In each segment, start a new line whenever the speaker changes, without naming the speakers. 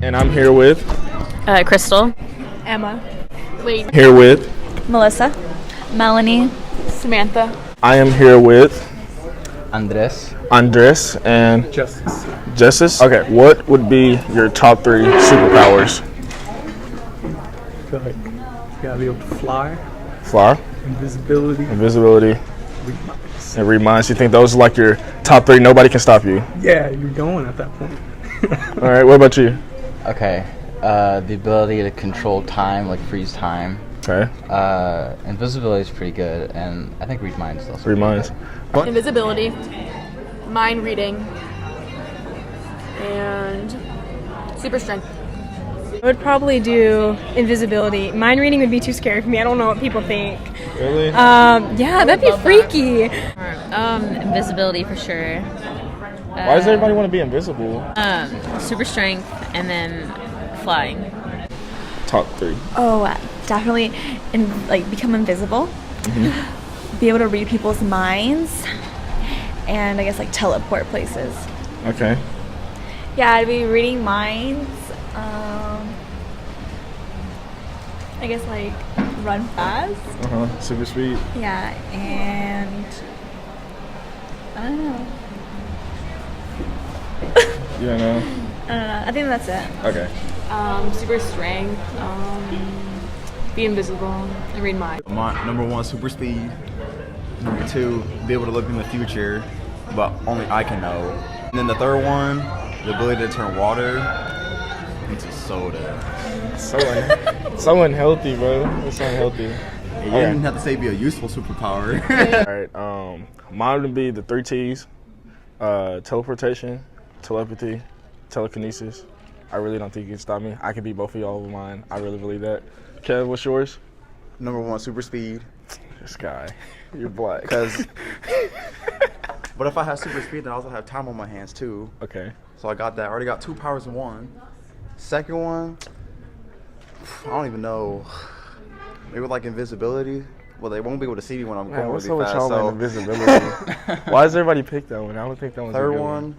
And I'm here with
Crystal.
Emma.
Wait.
here with
Melissa. Melanie.
Samantha.
I am here with
Andres.
Andres and
Justice.
Justice. Okay, what would be your top 3 superpowers?
I feel like you gotta be able to fly,
Fly,
invisibility,
invisibility,
read minds.
and read minds. You think those are like your top 3? Nobody can stop you.
Yeah, you're going at that point.
All right, what about you?
Okay. The ability to control time, like freeze time.
Okay,
Invisibility is pretty good, and I think read minds is also
read minds.
Invisibility. Mind reading. And super strength.
I would probably do invisibility. Mind reading would be too scary for me. I don't know what people think.
Really?
Yeah, that'd be freaky.
Invisibility for sure.
Why does everybody want to be invisible?
Super strength, and then flying.
Top 3.
Oh, definitely, become invisible. Be able to read people's minds, and I guess like teleport places.
Okay.
Yeah, I'd be reading minds. I guess like run fast.
Super speed.
Yeah, and I don't know.
You don't know.
I don't know. I think that's it.
Okay.
Super strength. Be invisible and read minds.
Number 1, super speed. Number 2, be able to look in the future, but only I can know. And then the third one, the ability to turn water into soda.
So unhealthy, bro. It's unhealthy.
You didn't have to say be a useful superpower.
All right. Mine would be the 3 T's: teleportation, telepathy, telekinesis. I really don't think you can stop me. I can beat both of y'all with mine. I really believe that. Kev, what's yours?
Number 1, super speed.
This guy. You're black.
But if I have super speed, then I also have time on my hands too.
Okay.
So I got that. I already got 2 powers in one. Second one, I don't even know. Maybe like invisibility. Well, they won't be able to see me when I'm going
What's
really
up with
fast.
y'all and invisibility? Why does everybody pick that one? I don't think that one's a
Third
good
one,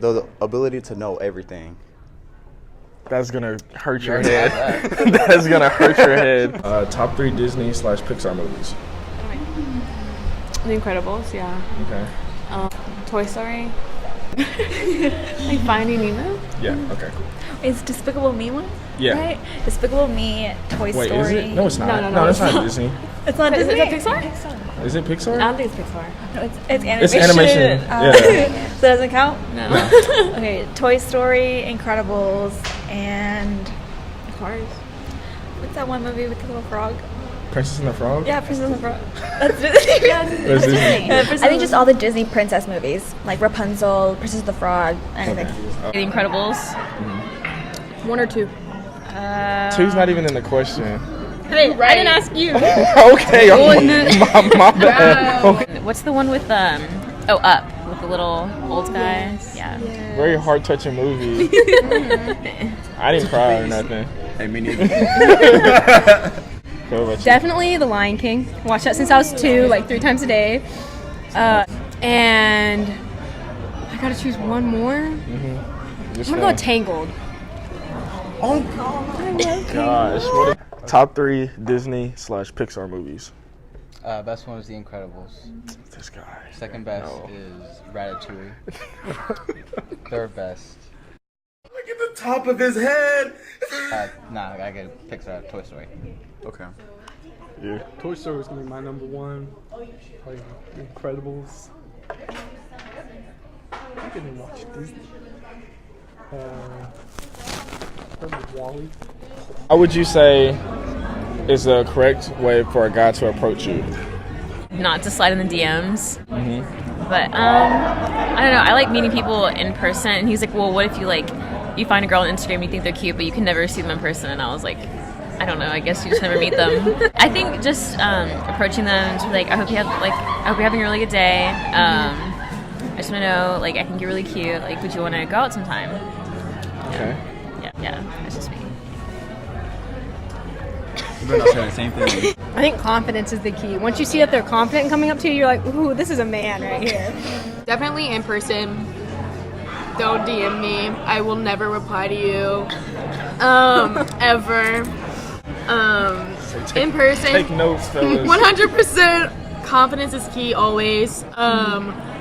the ability to know everything.
That's gonna hurt your head. That's gonna hurt your head. Top 3 Disney/Pixar movies.
The Incredibles, yeah.
Okay.
Toy Story. Like Finding Nemo.
Yeah. Okay. Cool.
Is Despicable Me one?
Yeah.
Right? Despicable Me, Toy
Wait,
Story.
is it? No, it's not.
No,
that's
it's
not
not.
Disney.
It's not
Is
Disney.
it Pixar?
Is it Pixar?
I don't think it's Pixar.
No, it's animation.
It's animation. Yeah.
So that doesn't count?
No.
Okay, Toy Story, Incredibles, and
Cars.
what's that one movie with the little frog?
Princess and the Frog?
Yeah, Princess and the Frog. That's Disney.
That's Disney.
I think just all the Disney princess movies, like Rapunzel, Princess and the Frog, anything.
The Incredibles.
1 or 2.
2's not even in the question.
I didn't ask you.
Okay. My bad. Okay.
What's the one with Up with the little old guy? Yeah.
Very heart-touching movie. I didn't cry or nothing.
Hey, me neither.
What about you?
Definitely The Lion King. Watch that since I was 2, like 3 times a day. And I gotta choose one more.
Just
I'm gonna go with Tangled.
Gosh. Top 3 Disney/Pixar movies.
Best one is The Incredibles.
This guy.
Second best is Ratatouille. Third best.
Look at the top of his head.
I get Pixar, Toy Story.
Okay.
Yeah.
Toy Story is gonna be my number 1. Probably Incredibles. I didn't watch Disney. Probably Wall-E.
How would you say is the correct way for a guy to approach you?
Not to slide in the DMs. But I don't know. I like meeting people in person. And he's like, well, what if you find a girl on Instagram and you think they're cute, but you can never see them in person? And I was like, I don't know. I guess you just never meet them. I think just approaching them to be like, I hope you're having a really good day. I just want to know, I think you're really cute. Would you want to go out sometime?
Okay.
Yeah. That's just me.
We're not saying the same thing.
I think confidence is the key. Once you see that they're confident coming up to you, you're like, ooh, this is a man right here.
Definitely in person. don't DM me. I will never reply to you. Ever. In person.
Take notes, fellas.
100% confidence is key always.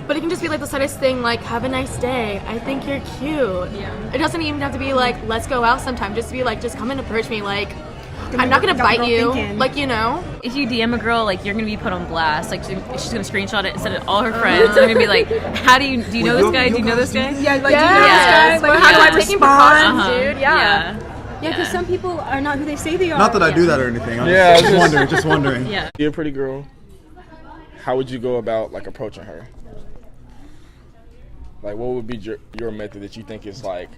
But it can just be like the slightest thing, like, have a nice day. I think you're cute. Yeah. It doesn't even have to be like, let's go out sometime. Just be like, just come and approach me. Like, I'm not gonna bite you. Like, you know.
If you DM a girl, like, you're gonna be put on blast. Like, she's gonna screenshot it and send it to all her friends. They're gonna be like, do you know this guy? Do you know this guy?
Yeah, like,
Yeah.
do you know this guy? Like, how do I
Taking
respond?
precautions, dude. Yeah.
Yeah, because some people are not who they say they are.
Not that I do that or anything. I'm
Yeah,
just wondering. Just wondering.
Yeah.
You're a pretty girl. How would you go about like approaching her? Like, what would be your method that you think is like,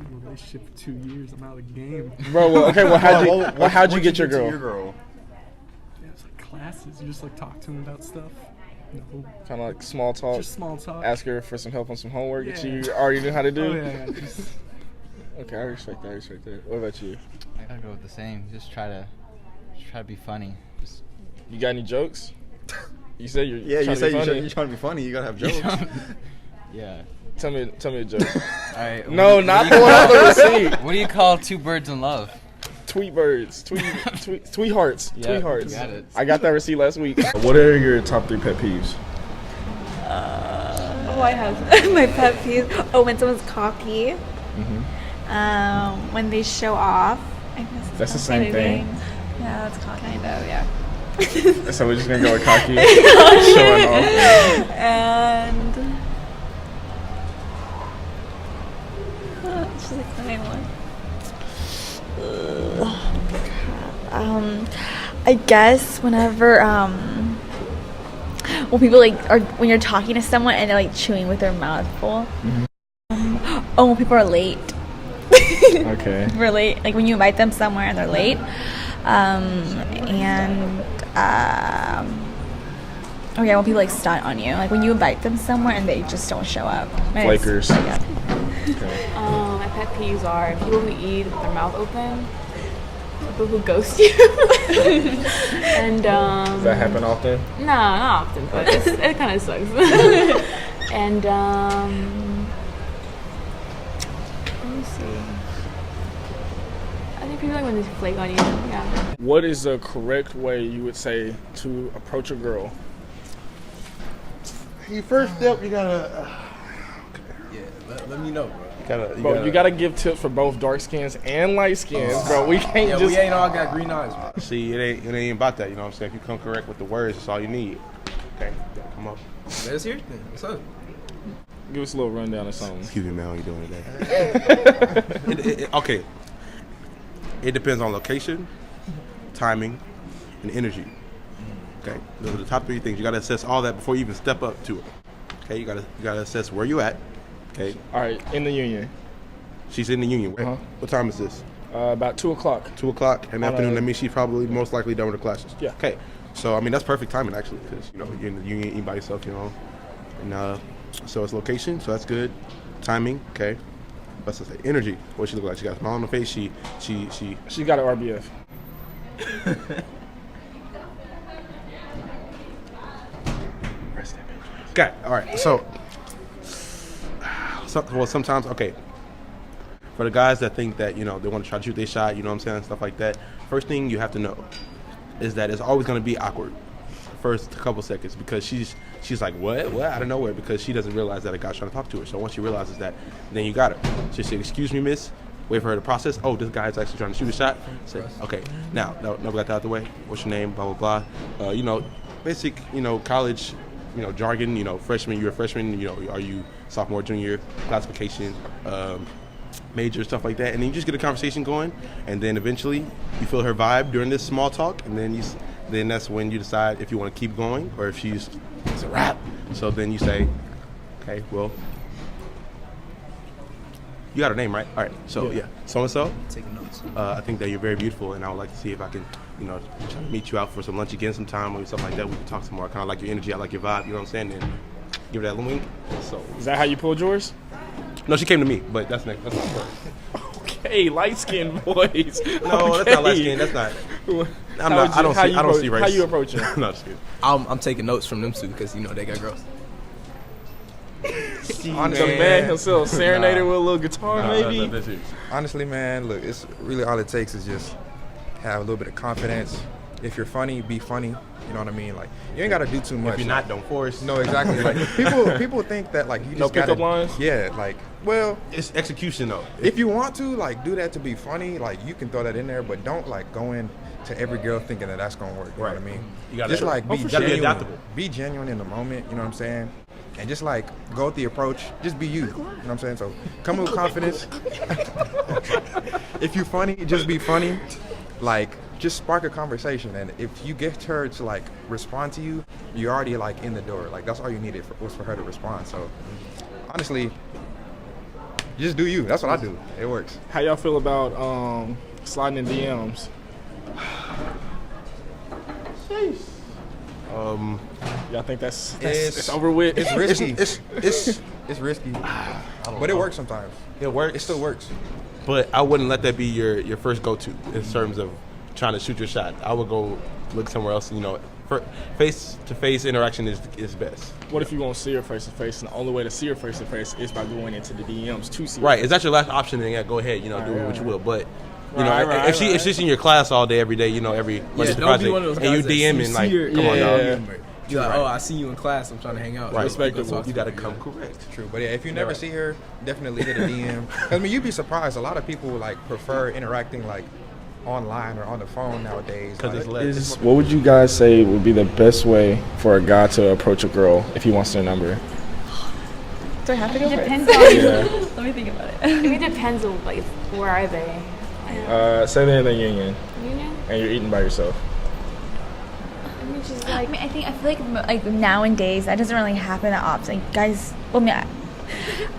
Relationship for 2 years. I'm out of the game.
bro? Well, okay, how'd you get your girl?
Yeah, it's like classes. You just like talk to them about stuff. No,
Kind of like small talk.
just small talk.
Ask her for some help on some homework that
Yeah.
you already knew how to do.
Oh yeah, just,
Okay, I respect that. What about you?
I gotta go with the same. Just try to be funny. Just
You got any jokes? You said you're
Yeah,
trying
you
to
say
be funny.
you're trying to be funny. You gotta have jokes.
yeah.
Tell me a joke.
All right.
No, not the one on the receipt.
What do you call two birds in love?
Tweet birds. Tweet hearts.
Yeah,
Tweet hearts.
you got it.
I got that receipt last week. What are your top 3 pet peeves?
Oh, I have my pet peeve. Oh, when someone's cocky. When they show off. I guess it's
That's the
not
same
anything.
thing.
Yeah, that's cocky. Kind of, yeah.
So we're just gonna go with cocky. Showing off.
And she's like the main one. I guess whenever when people like are when you're talking to someone and they're like chewing with their mouth full. When people are late.
Okay.
We're late, like when you invite them somewhere and they're late. Okay, when people like stunt on you, like when you invite them somewhere and they just don't show up.
Flakers.
Yeah.
Okay.
My pet peeves are people who eat with their mouth open, people who ghost you, and
Does that happen often?
no, not often, but it kind of sucks. And let me see. I think people like when they flake on you. Yeah.
What is the correct way you would say to approach a girl?
You first step, you gotta.
Let me know, bro.
Bro, you gotta give tips for both dark skins and light skins, bro. We can't just.
We ain't all got green eyes, bro.
See, it ain't about that. You know what I'm saying? If you come correct with the words, that's all you need. Okay, come up.
Let's hear it then. What's up?
Give us a little rundown or something.
Excuse me, man. How you doing today? Okay. It depends on location, timing, and energy. Okay, those are the top 3 things. You gotta assess all that before you even step up to it. Okay, you gotta assess where you at. Okay.
All right, in the Union.
She's in the Union.
Uh-huh.
What time is this?
About 2 o'clock.
2 o'clock in the afternoon. That means she's probably most likely done with her classes.
Yeah.
Okay. So I mean that's perfect timing actually, because you're in the Union eating by yourself, and so it's location, so that's good. Timing, okay. What's say? Energy. What she look like? She got a smile on her face. She
got an RBF.
Okay. All right. So sometimes, okay. For the guys that think that, they want to try to shoot their shot, you know what I'm saying, stuff like that, first thing you have to know is that it's always going to be awkward first couple seconds, because she's like, what out of nowhere, because she doesn't realize that a guy's trying to talk to her. So once she realizes that, then you got her. She said, excuse me, miss. Wait for her to process. Oh, this guy is actually trying to shoot a shot. Say, okay, now got that out the way. What's your name? Blah blah blah. Basic college jargon. Freshman. You're a freshman. Are you sophomore, junior? Classification, major, stuff like that. And then you just get a conversation going, and then eventually you feel her vibe during this small talk, and then then that's when you decide if you want to keep going or if it's a wrap. So then you say, okay, well, you got her name, right? All right. So yeah. So-and-so.
Taking notes.
I think that you're very beautiful, and I would like to see if I can, try to meet you out for some lunch again sometime or something like that. We can talk some more. I kind of like your energy. I like your vibe. You know what I'm saying? And give her that little wink. So.
Is that how you pulled yours?
No, she came to me, but that's next. That's not first.
Okay, light-skinned boys.
No,
okay.
that's not light-skinned. That's not. I don't see race.
How you approach it?
No, just kidding.
I'm taking notes from them two because they got girls.
The man himself, serenader with a little guitar, maybe.
Honestly, man, look, it's really all it takes is just have a little bit of confidence. If you're funny, be funny. You know what I mean? Like, you ain't gotta do too much.
If you're not, don't force.
No, exactly. Like people think that like you just
No
gotta,
pickup lines?
Yeah, like, well,
It's execution though.
if you want to like do that to be funny, like you can throw that in there, but don't like go in to every girl thinking that that's gonna work. You know what I mean?
You gotta
just like be
you gotta be
genuine.
adaptable.
Be genuine in the moment. You know what I'm saying? And just like go with the approach. Just be you. You know what I'm saying? So come with confidence. If you're funny, just be funny. Like, just spark a conversation, and if you get her to like respond to you, you're already like in the door. Like that's all you needed was for her to respond. So honestly, just do you. That's what I do. It works.
How y'all feel about sliding in DMs? Y'all think that's it's over with?
It's risky. It's risky, but it works sometimes.
It works.
It still works.
But I wouldn't let that be your first go-to in terms of trying to shoot your shot. I would go look somewhere else. You know, face-to-face interaction is best.
What if you won't see her face to face, and the only way to see her face to face is by going into the DMs to see?
Right. Is that your last option? Then yeah, go ahead. You know, do what you will. But you know,
Right,
if she's in your class all day, every day, you know, every Monday to
don't be
Friday,
one of those
and you
guys that
DMing like, come on, dog.
You're like, oh, I see you in class. I'm trying to hang out.
Right.
Respectable.
You got to come correct.
True, but yeah, if you never see her, definitely hit a DM. 'Cause, I mean, you'd be surprised. A lot of people like prefer interacting like online or on the phone nowadays.
Because it's less.
What would you guys say would be the best way for a guy to approach a girl if he wants their number?
Do I have to go first?
Depends on.
Let me think about it.
It depends on like where are they?
Say they're in the union
Union?
and you're eating by yourself.
I mean, she's
I
like.
mean, I feel like nowadays that doesn't really happen that often. Like guys, well,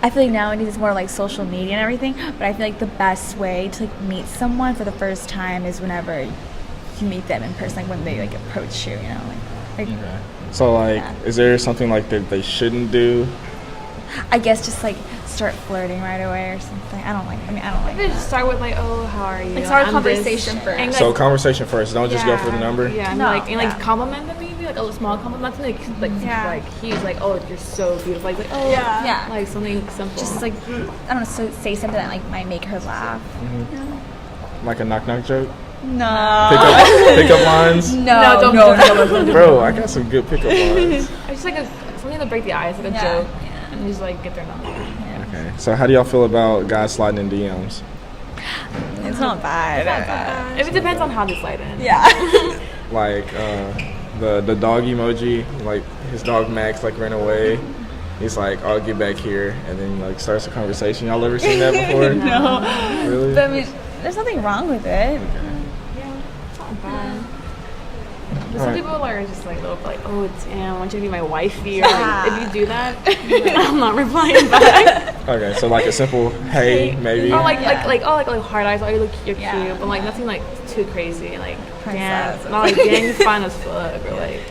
I feel like nowadays it's more like social media and everything. But I feel like the best way to like meet someone for the first time is whenever you meet them in person, like when they like approach you. You know, like
So like,
Yeah.
is there something like that they shouldn't do?
I guess just like start flirting right away or something. I don't like
Just start with like, oh, how are you?
Like, start a
I'm
conversation
this.
first.
And,
So
like,
conversation first. Don't just go for the number.
Yeah, and
No,
like
yeah.
compliment them maybe like a little small compliment, nothing like
Yeah.
like huge like, oh, you're so beautiful, like oh
Yeah.
like something simple.
just like I don't know, so say something that like might make her laugh.
Like a knock knock joke.
No.
Pickup lines.
No,
don't
Bro, I got some good pickup lines.
I just like something to break the ice, like a
Yeah.
joke, and just like get their number.
Okay. So how do y'all feel about guys sliding in DMs?
It's not bad.
If it depends on how they slide in.
Yeah.
Like the dog emoji, like his dog Max like ran away. He's like, I'll get back here, and then like starts a conversation. Y'all ever seen that before?
No.
Really?
But I mean, there's nothing wrong with it.
It's not bad. But some people are just like, oh damn, I want you to be my wifey. Or like, if you do that, I'm not replying back.
Okay, so like a simple hey, maybe.
Or like hard eyes. Oh, you're cute,
Yeah.
but like nothing like too crazy. Like
Princess.
damn, not like damn, you fine as fuck. Or like